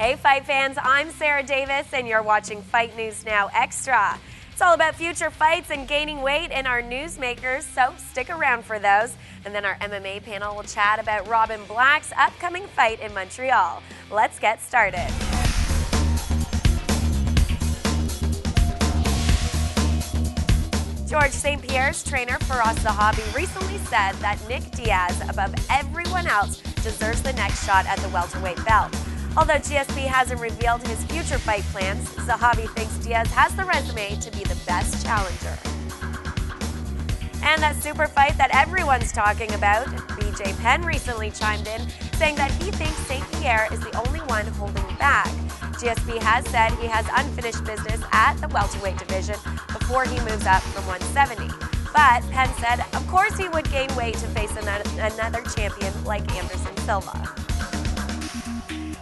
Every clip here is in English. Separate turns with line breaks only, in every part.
Hey fight fans, I'm Sarah Davis and you're watching Fight News Now Extra. It's all about future fights and gaining weight in our newsmakers, so stick around for those. And then our MMA panel will chat about Robin Black's upcoming fight in Montreal. Let's get started. George St. Pierre's trainer Firas Zahabi recently said that Nick Diaz, above everyone else, deserves the next shot at the welterweight belt. Although GSP hasn't revealed his future fight plans, Zahabi thinks Diaz has the resume to be the best challenger. And that super fight that everyone's talking about, BJ Penn recently chimed in, saying that he thinks St. Pierre is the only one holding back. GSP has said he has unfinished business at the welterweight division before he moves up from 170. But Penn said, of course he would gain weight to face another champion like Anderson Silva.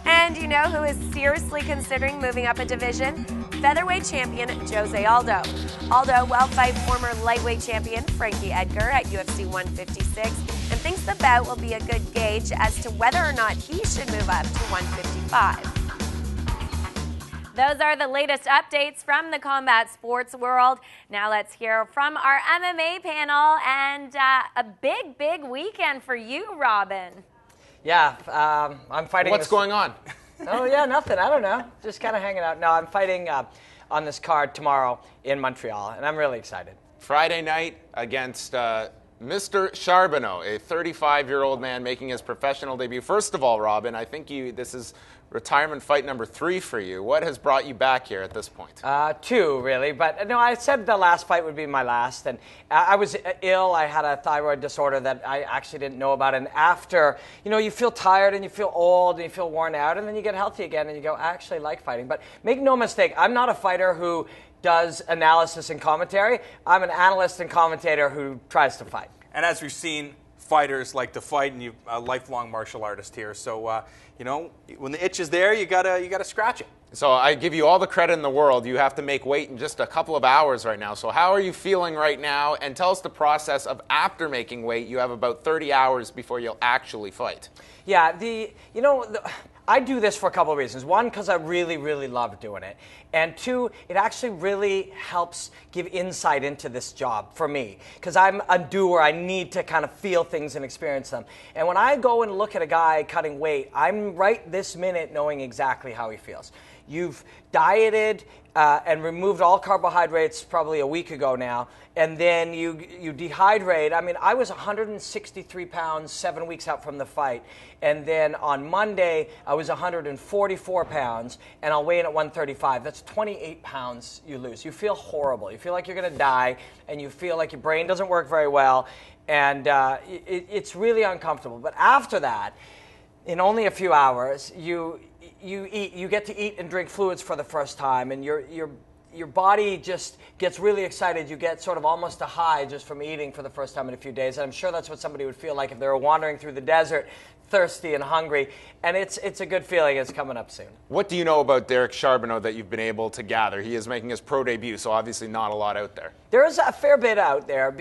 And you know who is seriously considering moving up a division? Featherweight champion Jose Aldo. Aldo will fight former lightweight champion Frankie Edgar at UFC 156 and thinks the bout will be a good gauge as to whether or not he should move up to 155. Those are the latest updates from the combat sports world. Now let's hear from our MMA panel and a big weekend for you, Robin.
Yeah, I'm fighting.
What's going on?
Oh, yeah, nothing. I don't know. Just kind of hanging out. No, I'm fighting on this card tomorrow in Montreal, and I'm really excited.
Friday night against Mr. Charbonneau, a 35-year-old man making his professional debut. First of all, Robin, I think this is retirement fight number 3 for you. What has brought you back here at this point?
2, really. But no, I said the last fight would be my last. And I was ill. I had a thyroid disorder that I actually didn't know about. And after, you feel tired and you feel old and you feel worn out. And then you get healthy again and you go, I actually like fighting. But make no mistake, I'm not a fighter who does analysis and commentary. I'm an analyst and commentator who tries to fight.
And as we've seen, fighters like to fight, and you're a lifelong martial artist here. So, when the itch is there, you gotta scratch it.
So I give you all the credit in the world. You have to make weight in just a couple of hours right now. So how are you feeling right now? And tell us the process of after making weight. You have about 30 hours before you'll actually fight.
Yeah, I do this for a couple of reasons. One, because I really love doing it. And 2, it actually really helps give insight into this job for me. Because I'm a doer, I need to kind of feel things and experience them. And when I go and look at a guy cutting weight, I'm right this minute knowing exactly how he feels. You've dieted and removed all carbohydrates probably a week ago now, and then you dehydrate. I mean, I was 163 pounds 7 weeks out from the fight, and then on Monday I was 144 pounds, and I'll weigh in at 135. That's 28 pounds you lose. You feel horrible. You feel like you're going to die, and you feel like your brain doesn't work very well, and it's really uncomfortable. But after that, in only a few hours, you get to eat and drink fluids for the first time, and your body just gets really excited. You get sort of almost a high just from eating for the first time in a few days. And I'm sure that's what somebody would feel like if they were wandering through the desert, thirsty and hungry. And it's a good feeling. It's coming up soon.
What do you know about Derek Charbonneau that you've been able to gather? He is making his pro debut, so obviously not a lot out there.
There is a fair bit out there.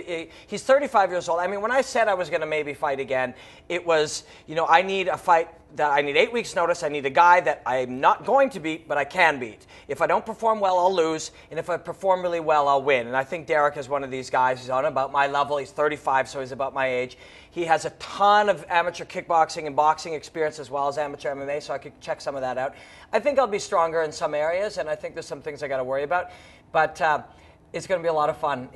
He's 35 years old. I mean, when I said I was going to maybe fight again, it was, I need a fight that I need 8 weeks' notice. I need a guy that I'm not going to beat, but I can beat. If I don't perform well, I'll lose. And if I perform really well, I'll win. And I think Derek is one of these guys. He's on about my level. He's 35, so he's about my age. He has a ton of amateur kickboxing and boxing experience as well as amateur MMA, so I could check some of that out. I think I'll be stronger in some areas, and I think there's some things I got to worry about. But it's going to be a lot of fun.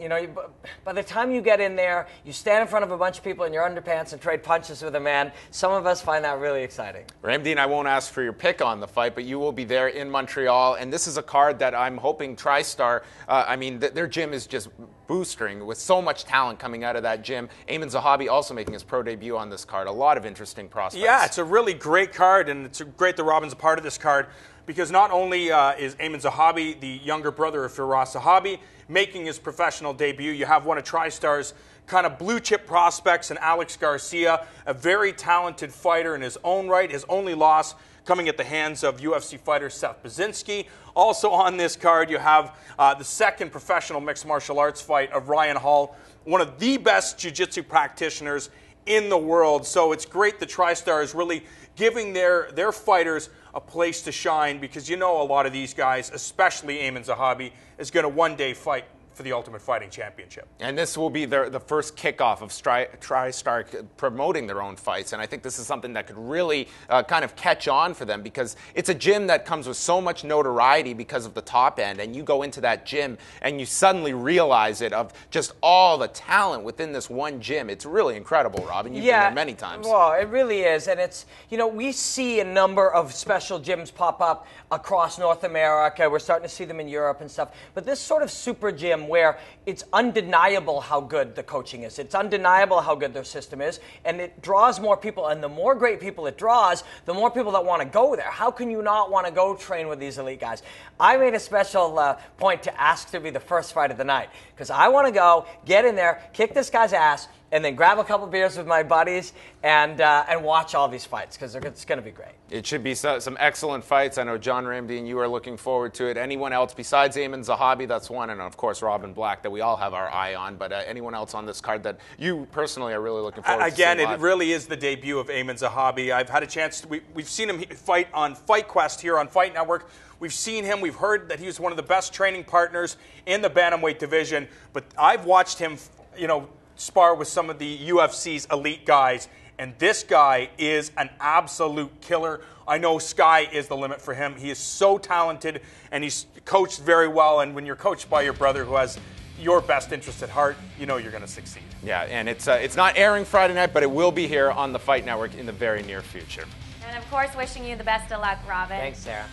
By the time you get in there, you stand in front of a bunch of people in your underpants and trade punches with a man. Some of us find that really exciting.
Ramdean, I won't ask for your pick on the fight, but you will be there in Montreal, and this is a card that I'm hoping TriStar, their gym is just boostering with so much talent coming out of that gym. Aiemann Zahabi also making his pro debut on this card. A lot of interesting prospects.
Yeah, it's a really great card, and it's great that Robin's a part of this card, because not only is Aiemann Zahabi the younger brother of Firas Zahabi making his professional debut, you have one of TriStar's kind of blue chip prospects in Alex Garcia, a very talented fighter in his own right. His only loss coming at the hands of UFC fighter Seth Baczynski. Also on this card, you have the second professional mixed martial arts fight of Ryan Hall, one of the best jiu-jitsu practitioners in the world. So it's great the TriStar is really giving their fighters a place to shine, because you know a lot of these guys, especially Aiemann Zahabi, is going to one day fight for the Ultimate Fighting Championship.
And this will be the first kickoff of TriStar promoting their own fights. And I think this is something that could really kind of catch on for them, because it's a gym that comes with so much notoriety because of the top end. And you go into that gym and you suddenly realize it, of just all the talent within this one gym. It's really incredible, Robin. You've been there many times.
Well, it really is. And it's, you know, we see a number of special gyms pop up across North America. We're starting to see them in Europe and stuff. But this sort of super gym where it's undeniable how good the coaching is. It's undeniable how good their system is, and it draws more people. And the more great people it draws, the more people that want to go there. How can you not want to go train with these elite guys? I made a special point to ask to be the first fight of the night, because I want to go, get in there, kick this guy's ass, and then grab a couple beers with my buddies and watch all these fights, because it's going to be great.
It should be some excellent fights. I know John Ramsey and you are looking forward to it. Anyone else besides Aiemann Zahabi, that's one, and of course Robin Black that we all have our eye on, but anyone else on this card that you personally are really looking forward to
Again,
seeing
it
live?
really is the debut of Aiemann Zahabi. I've had a chance, we've seen him fight on Fight Quest here on Fight Network. We've seen him, we've heard that he was one of the best training partners in the bantamweight division, but I've watched him, you know, spar with some of the UFC's elite guys, and this guy is an absolute killer. I know sky is the limit for him. He is so talented, and he's coached very well, and when you're coached by your brother who has your best interest at heart, you know you're going to succeed.
Yeah, and it's not airing Friday night, but it will be here on the Fight Network in the very near future.
And of course, wishing you the best of luck, Robin.
Thanks, Sarah.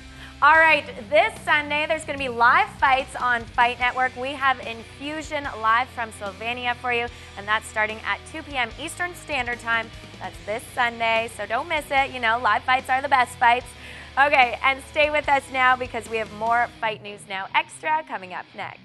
All right, this Sunday, there's going to be live fights on Fight Network. We have Infusion live from Slovenia for you, and that's starting at 2 p.m. Eastern Standard Time. That's this Sunday, so don't miss it. You know, live fights are the best fights. Okay, and stay with us now, because we have more Fight News Now Extra coming up next.